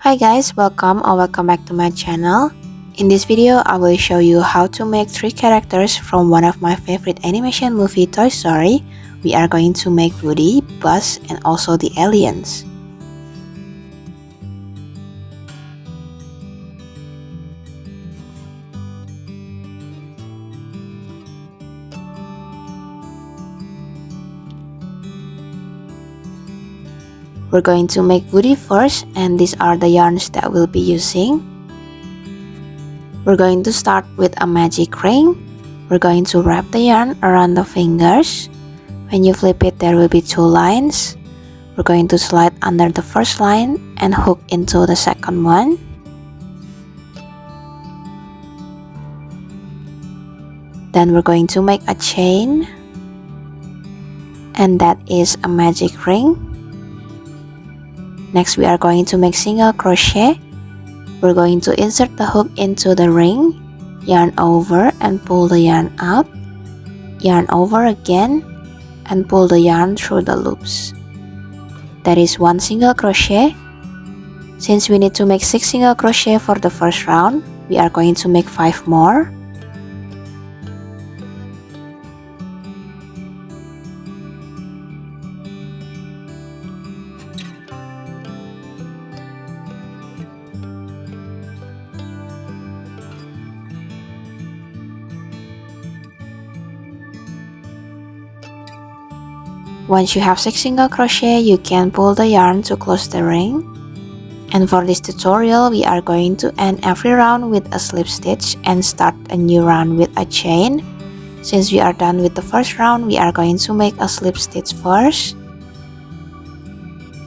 Hi guys, welcome or welcome back to my channel. In this video, I will show you how to make 3 characters from one of my favorite animation movie, Toy Story. We are going to make Woody, Buzz, and also the aliens. We're going to make Woody first, and these are the yarns that we'll be using. We're going to start with a magic ring. We're going to wrap the yarn around the fingers. When you flip it, there will be 2 lines. We're going to slide under the first line and hook into the second one. Then we're going to make a chain, and that is a magic ring. Next, we are going to make single crochet. We're going to insert the hook into the ring, yarn over and pull the yarn out, yarn over again, and pull the yarn through the loops. That is 1 single crochet. Since we need to make 6 single crochet for the first round, we are going to make 5 more. Once you have 6 single crochet, you can pull the yarn to close the ring. And for this tutorial, we are going to end every round with a slip stitch and start a new round with a chain. Since we are done with the first round, we are going to make a slip stitch first.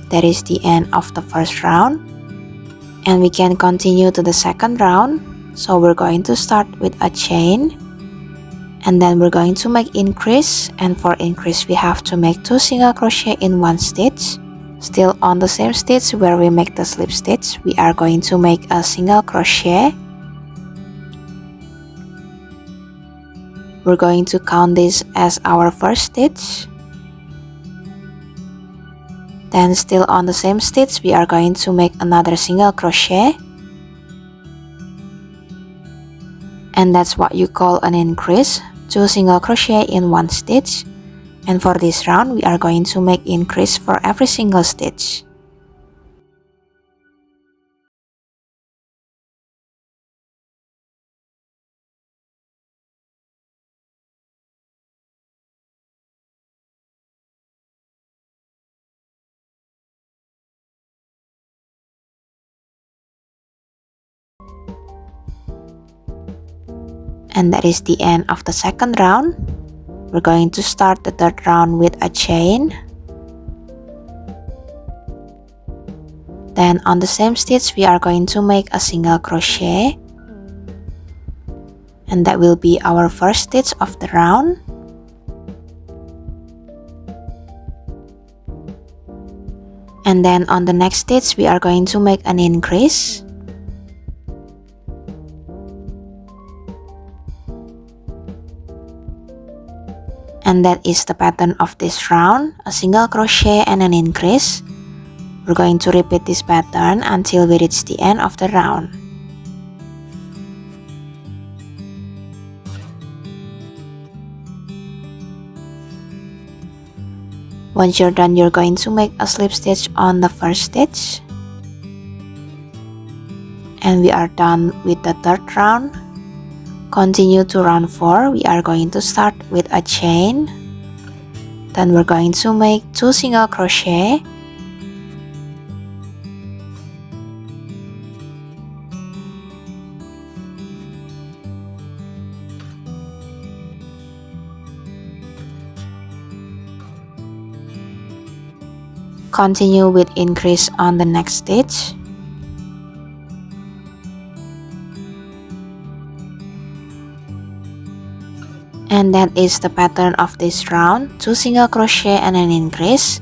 That is the end of the first round. And we can continue to the second round. So we're going to start with a chain. And then we're going to make increase, and for increase we have to make 2 single crochet in 1 stitch. Still on the same stitch where we make the slip stitch, we are going to make a single crochet. We're going to count this as our first stitch. Then still on the same stitch, we are going to make another single crochet. And that's what you call an increase, 2 single crochet in 1 stitch. And for this round, we are going to make increase for every single stitch. And that is the end of the second round. We're going to start the third round with a chain. Then on the same stitch, we are going to make a single crochet. And that will be our first stitch of the round. And then on the next stitch, we are going to make an increase. And that is the pattern of this round, a single crochet and an increase. We're going to repeat this pattern until we reach the end of the round. Once you're done, you're going to make a slip stitch on the first stitch. And we are done with the third round. Continue to round 4, we are going to start with a chain. Then we're going to make 2 single crochet. Continue with increase on the next stitch. And that is the pattern of this round, 2 single crochet and an increase.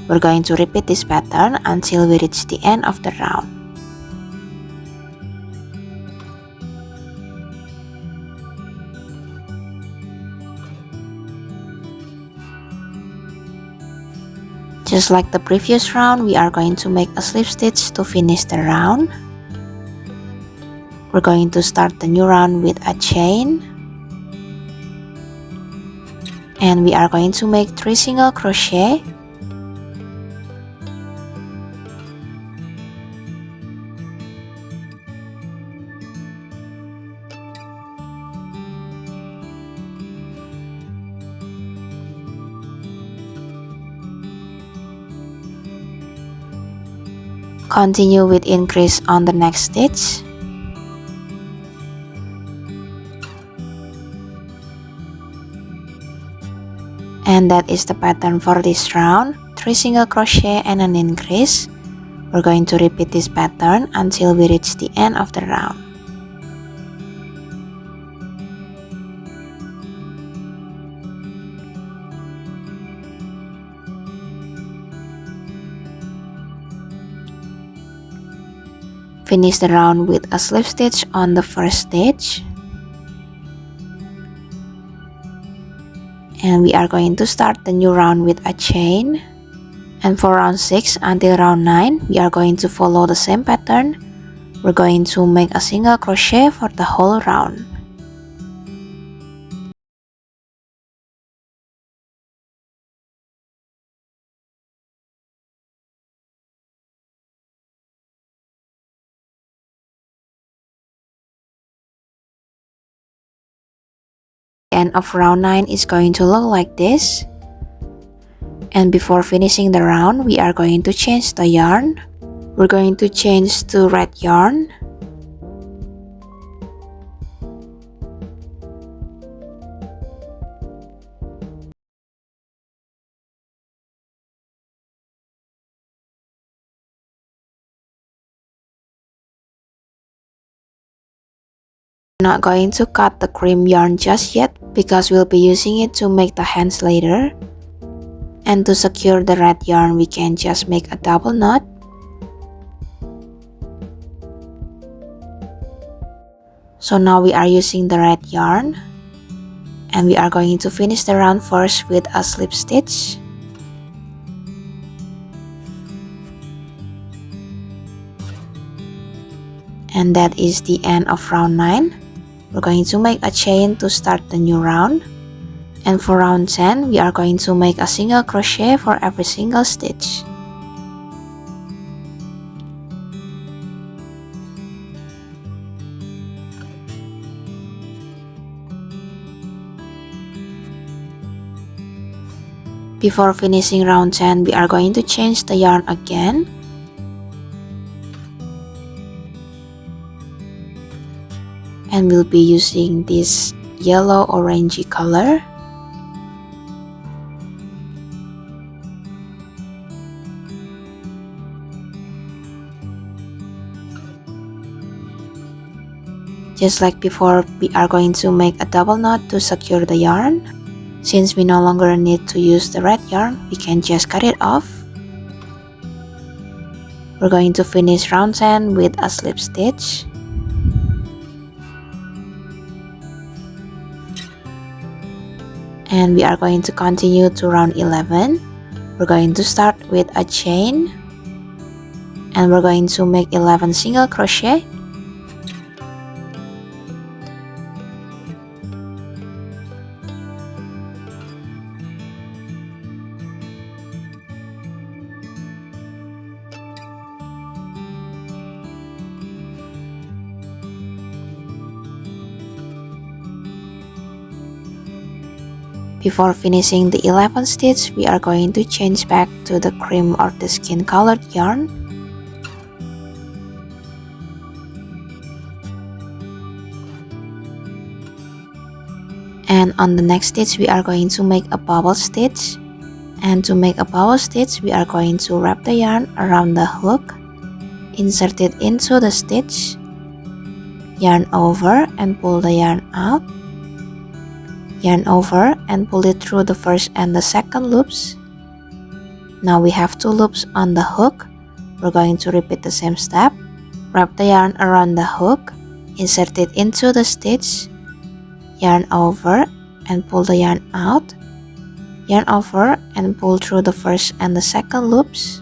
We're going to repeat this pattern until we reach the end of the round. Just like the previous round, we are going to make a slip stitch to finish the round. We're going to start the new round with a chain. And we are going to make 3 single crochet. Continue with increase on the next stitch. And that is the pattern for this round. 3 single crochet and an increase. We're going to repeat this pattern until we reach the end of the round. Finish the round with a slip stitch on the first stitch. And we are going to start the new round with a chain. And for round 6 until round 9, we are going to follow the same pattern. We're going to make a single crochet for the whole round. End of round 9 is going to look like this. And before finishing the round, we are going to change the yarn. We're going to change to red yarn. We're not going to cut the cream yarn just yet because we'll be using it to make the hands later. And to secure the red yarn, we can just make a double knot. So now we are using the red yarn. And we are going to finish the round first with a slip stitch. And that is the end of round 9. We're going to make a chain to start the new round. And for round 10, we are going to make a single crochet for every single stitch. Before finishing round 10, we are going to change the yarn again. And we'll be using this yellow orangey color. Just like before, we are going to make a double knot to secure the yarn. Since we no longer need to use the red yarn, we can just cut it off. We're going to finish round 10 with a slip stitch. And we are going to continue to round 11. We're going to start with a chain. And we're going to make 11 single crochet. Before finishing the 11th stitch, we are going to change back to the cream or the skin colored yarn. And on the next stitch, we are going to make a bubble stitch. And to make a bubble stitch, we are going to wrap the yarn around the hook, insert it into the stitch, yarn over and pull the yarn out. Yarn over and pull it through the first and the second loops. Now we have 2 loops on the hook. We're going to repeat the same step. Wrap the yarn around the hook, insert it into the stitch, yarn over and pull the yarn out, yarn over and pull through the first and the second loops.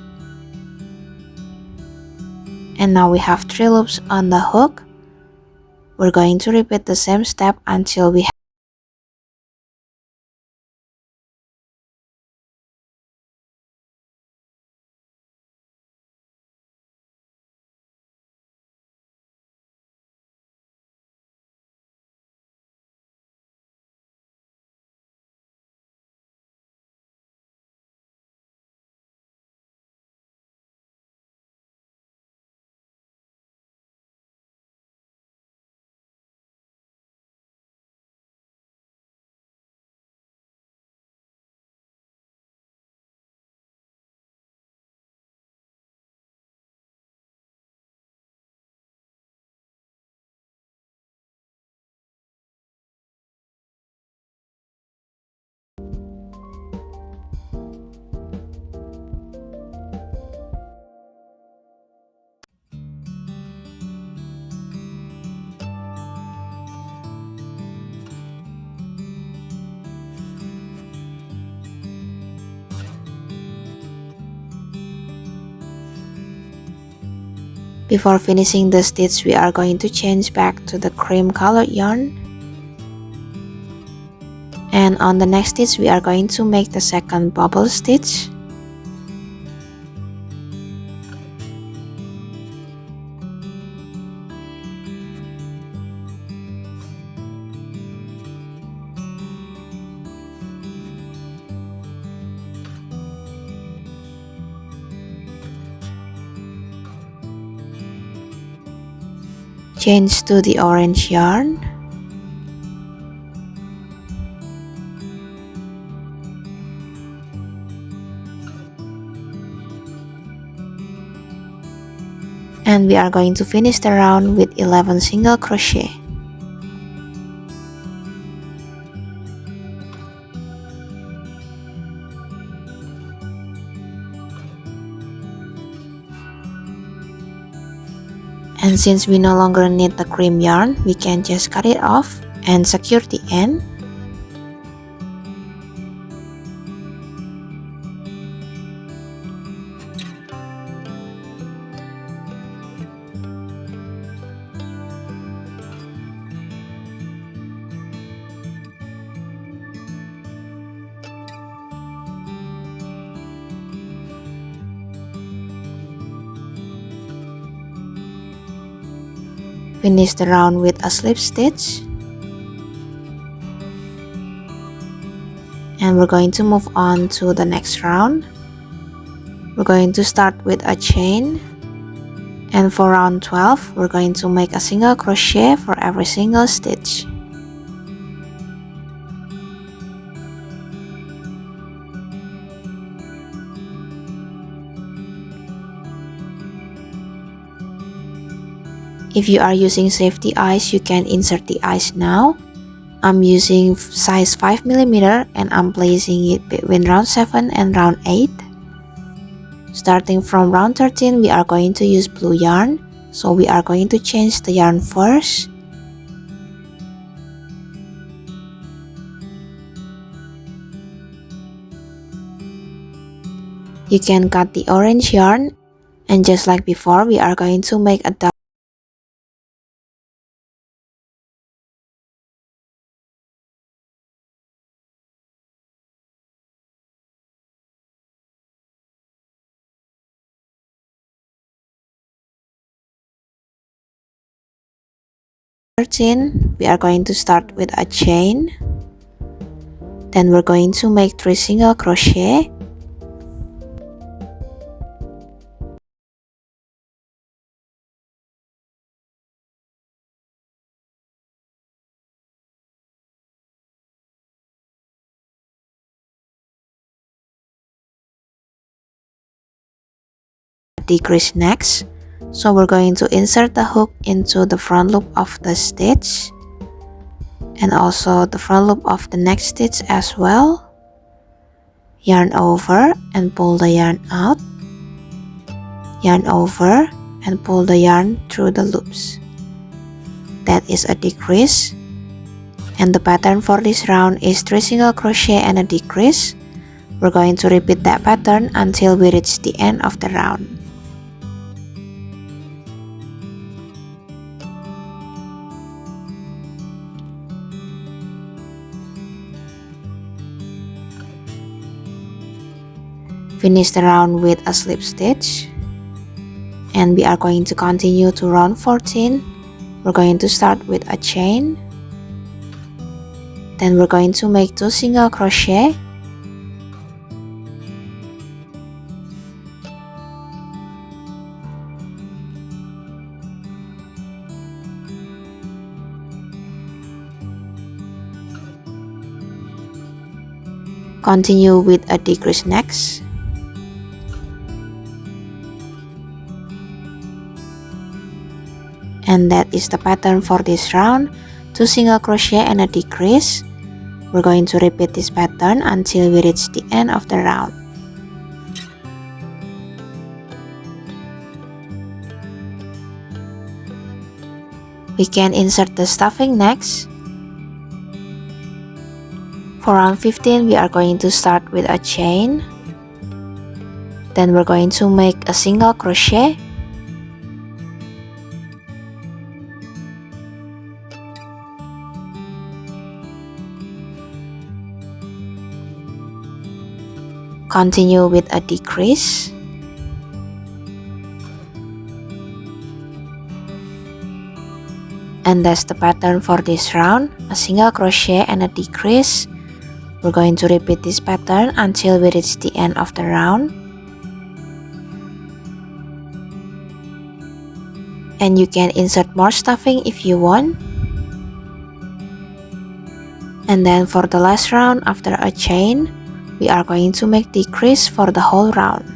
And now we have 3 loops on the hook. We're going to repeat the same step until we have Before finishing the stitch, we are going to change back to the cream colored yarn. And on the next stitch, we are going to make the second bubble stitch. Change to the orange yarn. And we are going to finish the round with 11 single crochet. And since we no longer need the cream yarn, we can just cut it off and secure the end. Finish the round with a slip stitch. And we're going to move on to the next round. We're going to start with a chain. And for round 12, we're going to make a single crochet for every single stitch. If you are using safety eyes, you can insert the eyes now. I'm using size 5mm and I'm placing it between round 7 and round 8. Starting from round 13, we are going to use blue yarn. So we are going to change the yarn first. You can cut the orange yarn. And just like before, we are going to make a double we are going to start with a chain. Then we're going to make 3 single crochet. Decrease next. So we're going to insert the hook into the front loop of the stitch and also the front loop of the next stitch as well. Yarn over and pull the yarn out. Yarn over and pull the yarn through the loops. That is a decrease. And the pattern for this round is 3 single crochet and a decrease. We're going to repeat that pattern until we reach the end of the round. Finish the round with a slip stitch, and we are going to continue to round 14. We're going to start with a chain, then we're going to make 2 single crochet, continue with a decrease next, and that is the pattern for this round. 2 single crochet and a decrease. We're going to repeat this pattern until we reach the end of the round. We can insert the stuffing next. For round 15, we are going to start with a chain, then we're going to make a single crochet, continue with a decrease, and that's the pattern for this round. A single crochet and a decrease. We're going to repeat this pattern until we reach the end of the round. And you can insert more stuffing if you want. And then for the last round after a chain, we are going to make decrease for the whole round.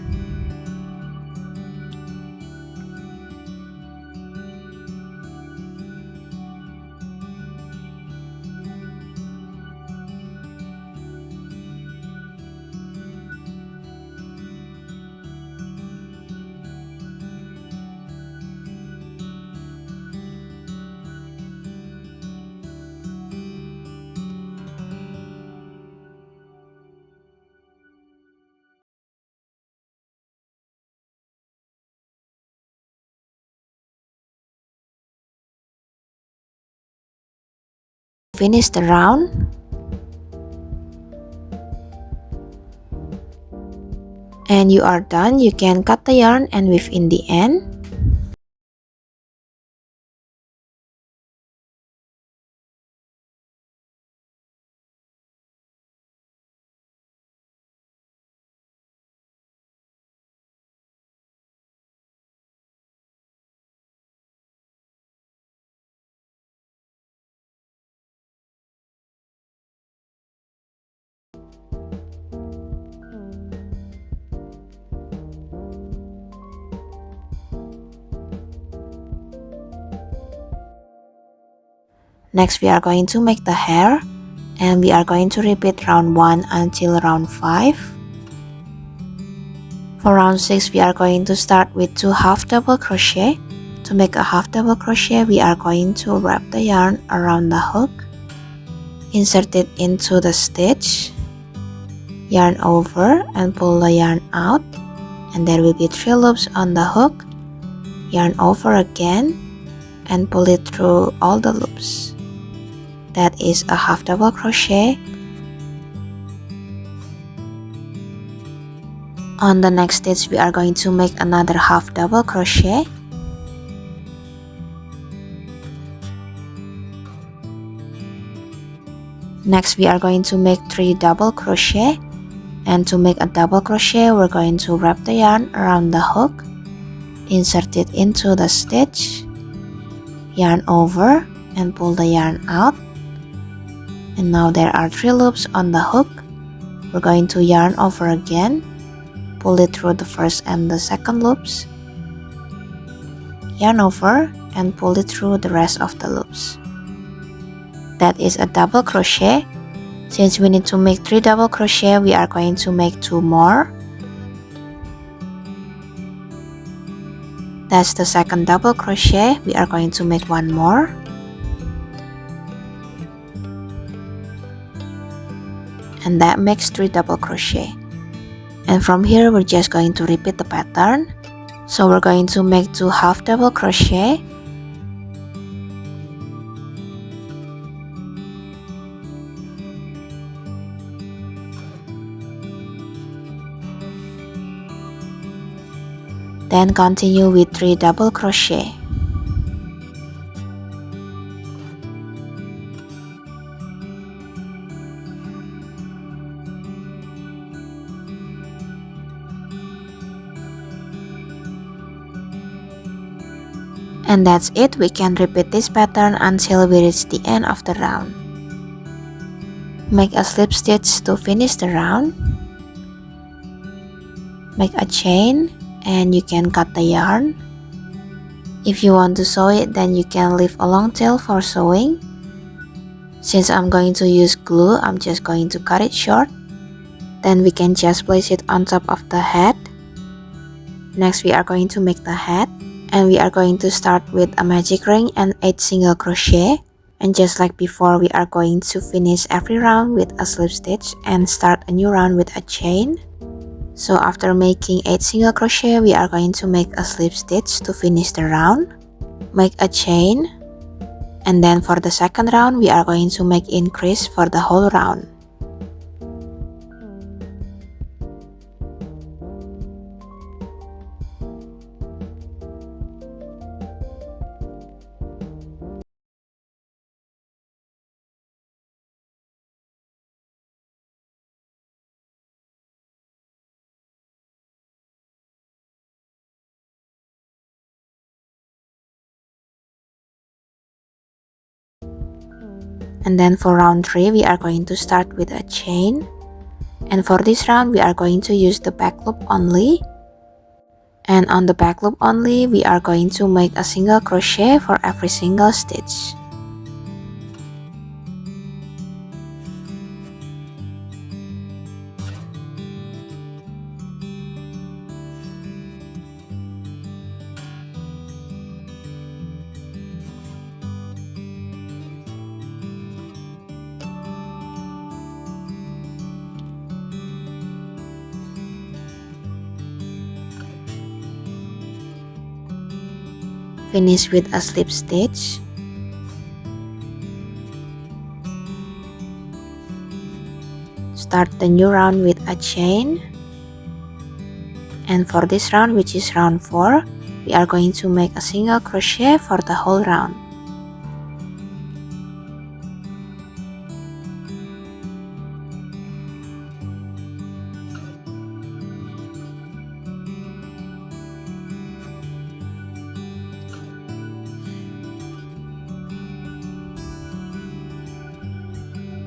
Finish the round, and you are done. You can cut the yarn and weave in the end. Next, we are going to make the hair, and we are going to repeat round 1 until round 5. For round 6, we are going to start with 2 half double crochet. To make a half double crochet, we are going to wrap the yarn around the hook, insert it into the stitch, yarn over and pull the yarn out, and there will be 3 loops on the hook, yarn over again and pull it through all the loops. That is a half double crochet. On the next stitch, we are going to make another half double crochet. Next, we are going to make 3 double crochet, and to make a double crochet, we're going to wrap the yarn around the hook, insert it into the stitch, yarn over and pull the yarn out. And now there are 3 loops on the hook. We're going to yarn over again, pull it through the first and the second loops, yarn over and pull it through the rest of the loops. That is a double crochet. Since we need to make 3 double crochet, we are going to make 2 more. That's the second double crochet. We are going to make 1 more. And that makes 3 double crochet. And from here we're just going to repeat the pattern. So we're going to make 2 half double crochet, then continue with 3 double crochet. And that's it. We can repeat this pattern until we reach the end of the round. Make a slip stitch to finish the round. Make a chain and you can cut the yarn. If you want to sew it, then you can leave a long tail for sewing. Since I'm going to use glue, I'm just going to cut it short. Then we can just place it on top of the head. Next we are going to make the head. And we are going to start with a magic ring and 8 single crochet. And just like before, we are going to finish every round with a slip stitch and start a new round with a chain. So after making 8 single crochet, we are going to make a slip stitch to finish the round. Make a chain. And then for the second round, we are going to make increase for the whole round. And then for round 3, we are going to start with a chain. And for this round, we are going to use the back loop only. And on the back loop only, we are going to make a single crochet for every single stitch. Finish with a slip stitch. Start the new round with a chain. And for this round, which is round 4, we are going to make a single crochet for the whole round.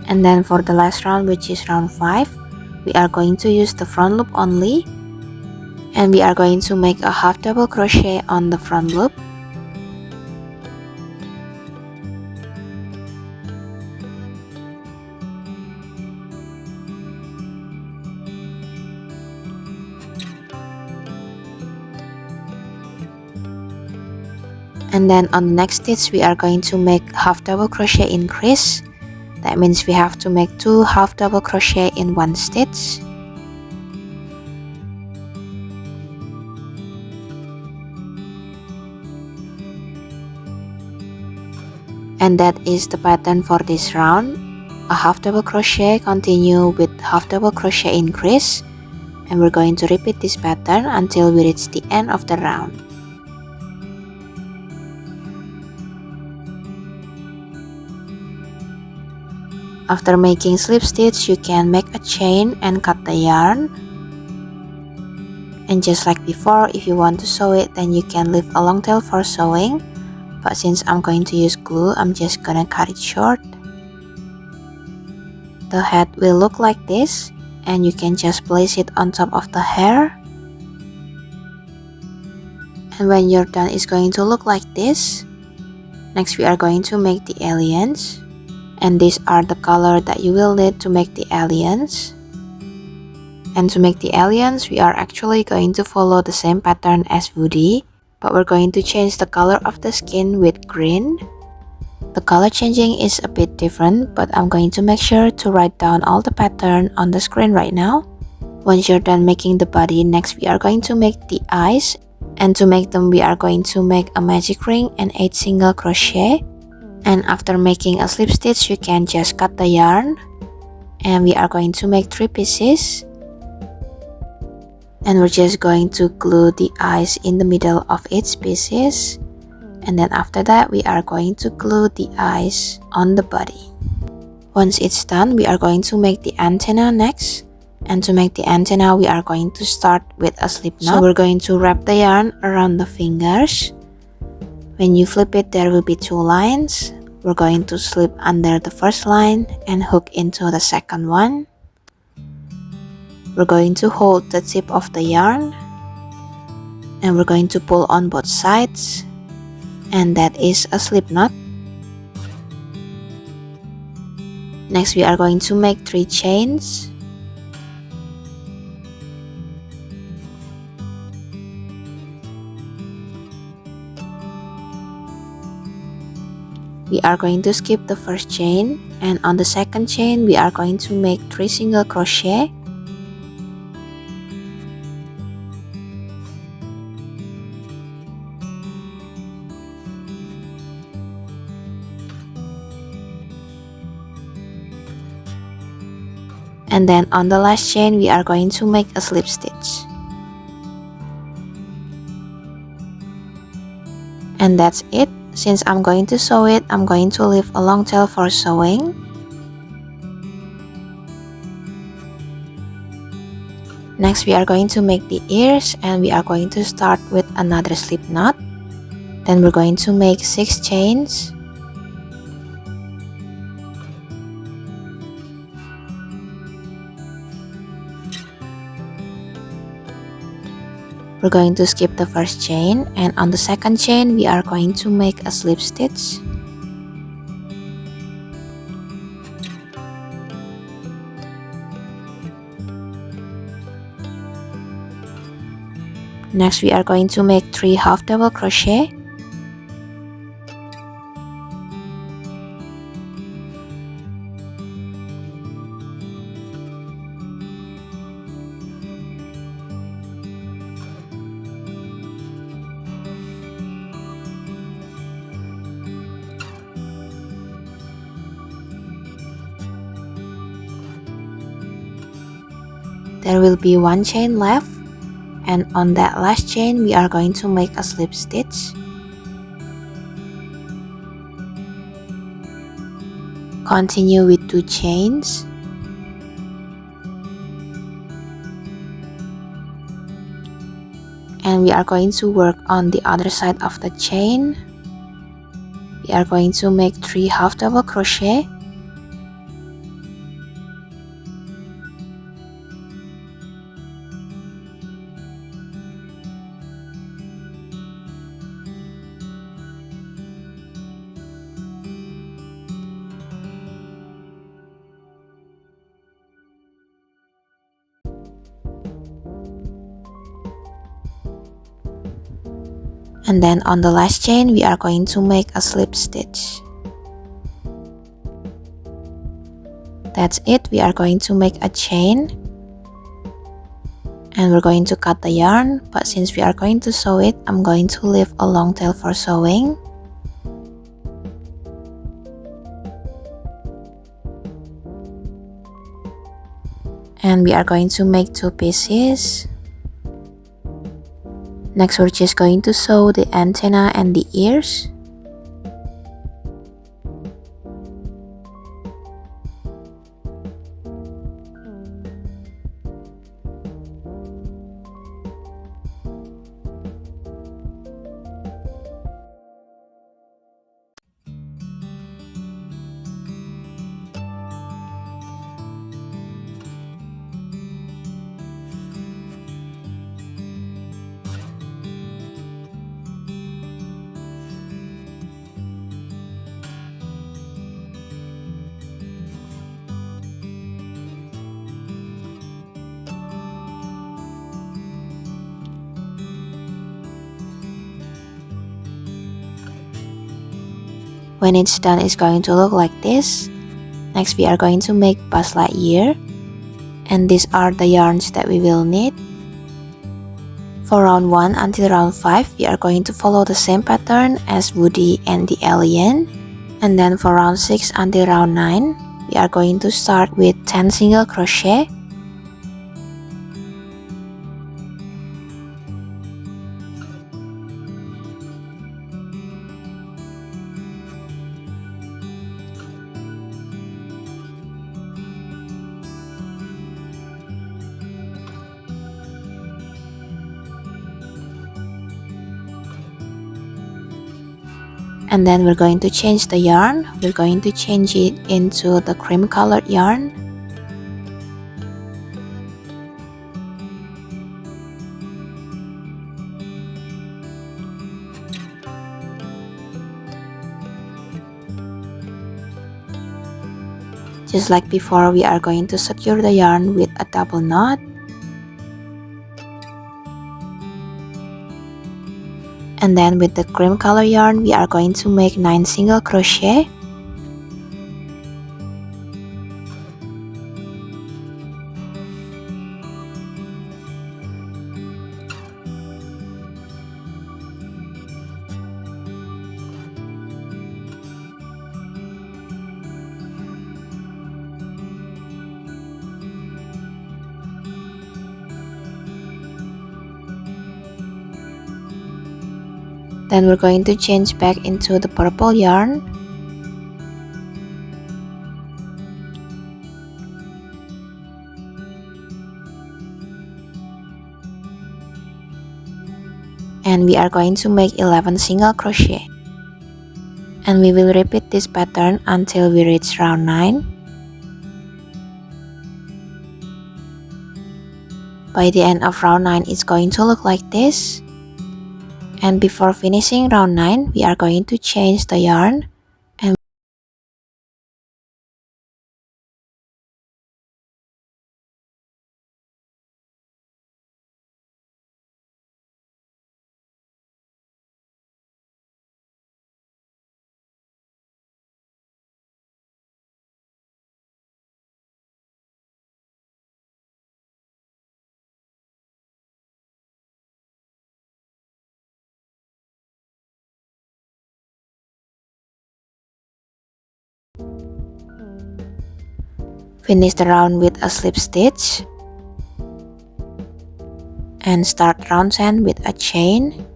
And then for the last round, which is round 5, we are going to use the front loop only. And we are going to make a half double crochet on the front loop. And then on the next stitch, we are going to make half double crochet increase. That means we have to make 2 half double crochet in one stitch. And that is the pattern for this round. A half double crochet, continue with half double crochet increase. And we're going to repeat this pattern until we reach the end of the round. After making slip stitch, you can make a chain and cut the yarn. And just like before, if you want to sew it, then you can leave a long tail for sewing. But since I'm going to use glue, I'm just gonna cut it short. The head will look like this, and you can just place it on top of the hair. And when you're done, it's going to look like this. Next, we are going to make the aliens. And these are the color that you will need to make the aliens. And to make the aliens, we are actually going to follow the same pattern as Woody, but we're going to change the color of the skin with green. The color changing is a bit different, but I'm going to make sure to write down all the pattern on the screen right now. Once you're done making the body, next we are going to make the eyes. And to make them, we are going to make a magic ring and 8 single crochet. And after making a slip stitch, you can just cut the yarn. And we are going to make 3 pieces. And we're just going to glue the eyes in the middle of each pieces. And then after that, we are going to glue the eyes on the body. Once it's done, we are going to make the antenna next. And to make the antenna, we are going to start with a slip knot. So we're going to wrap the yarn around the fingers. When you flip it, there will be 2 lines. We're going to slip under the first line and hook into the second one. We're going to hold the tip of the yarn. And we're going to pull on both sides. And that is a slip knot. Next, we are going to make 3 chains. We are going to skip the first chain, and on the second chain we are going to make 3 single crochet. And then on the last chain we are going to make a slip stitch. And that's it. Since I'm going to sew it, I'm going to leave a long tail for sewing. Next, we are going to make the ears, and we are going to start with another slip knot. Then we're going to make 6 chains. We're going to skip the first chain, and on the second chain we are going to make a slip stitch. Next, we are going to make 3 half double crochet. There will be 1 chain left, and on that last chain we are going to make a slip stitch. Continue with 2 chains. And we are going to work on the other side of the chain. We are going to make 3 half double crochet. And then on the last chain we are going to make a slip stitch. That's it. We are going to make a chain, and we're going to cut the yarn, but since we are going to sew it, I'm going to leave a long tail for sewing. And we are going to make 2 pieces. Next, we're just going to sew the antenna and the ears. When it's done, it's going to look like this. Next, we are going to make Buzz Lightyear. And these are the yarns that we will need. For round 1 until round 5, we are going to follow the same pattern as Woody and the alien. And then for round 6 until round 9, we are going to start with 10 single crochet. And then we're going to change the yarn. We're going to change it into the cream colored yarn. Just like before, we are going to secure the yarn with a double knot. And then with the cream color yarn, we are going to make 9 single crochet. Then we're going to change back into the purple yarn. And we are going to make 11 single crochet. And we will repeat this pattern until we reach round 9. By the end of round 9, it's going to look like this. And before finishing round 9, we are going to change the yarn. Finish the round with a slip stitch. And start round 10 with a chain.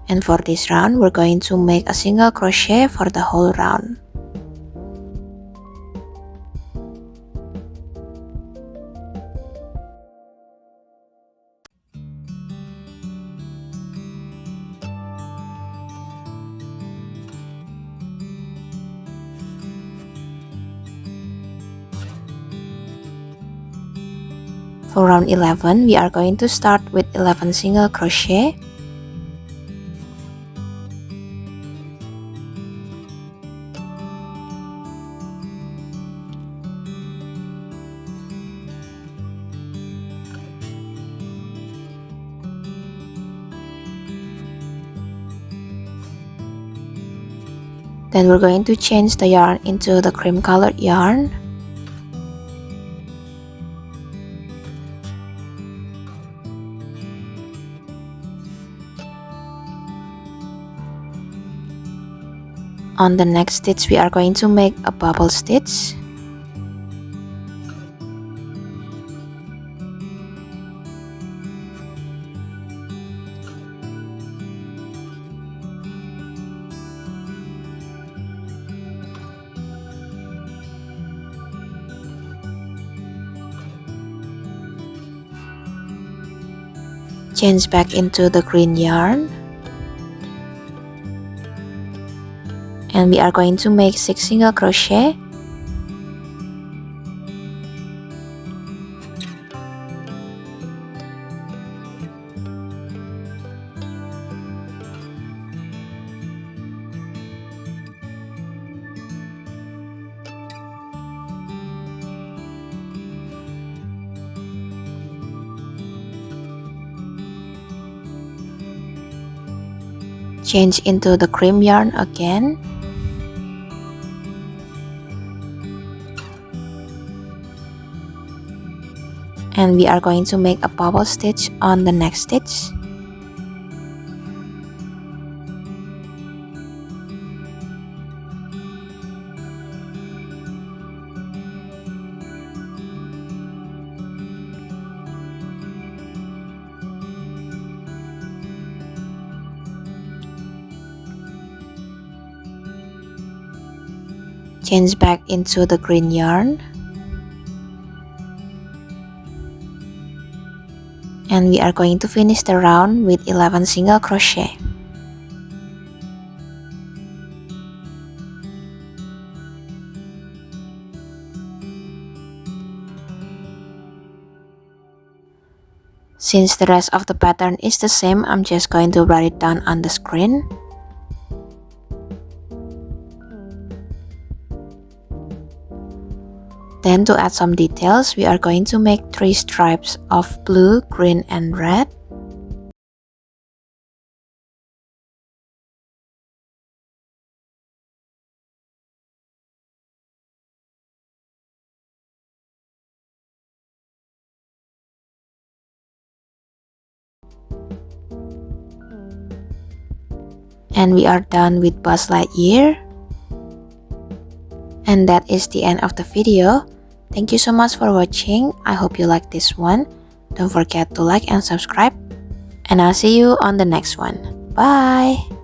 And for this round, we're going to make a single crochet for the whole round. For round 11, we are going to start with 11 single crochet. Then we're going to change the yarn into the cream colored yarn. On the next stitch, we are going to make a bubble stitch. Change back into the green yarn. And we are going to make 6 single crochet. Change into the cream yarn again. And we are going to make a bubble stitch on the next stitch. Change back into the green yarn. And we are going to finish the round with 11 single crochet. Since the rest of the pattern is the same, I'm just going to write it down on the screen. Then to add some details, we are going to make 3 stripes of blue, green, and red. And we are done with Buzz Lightyear. And that is the end of the video. Thank you so much for watching. I hope you like this one. Don't forget to like and subscribe. And I'll see you on the next one. Bye!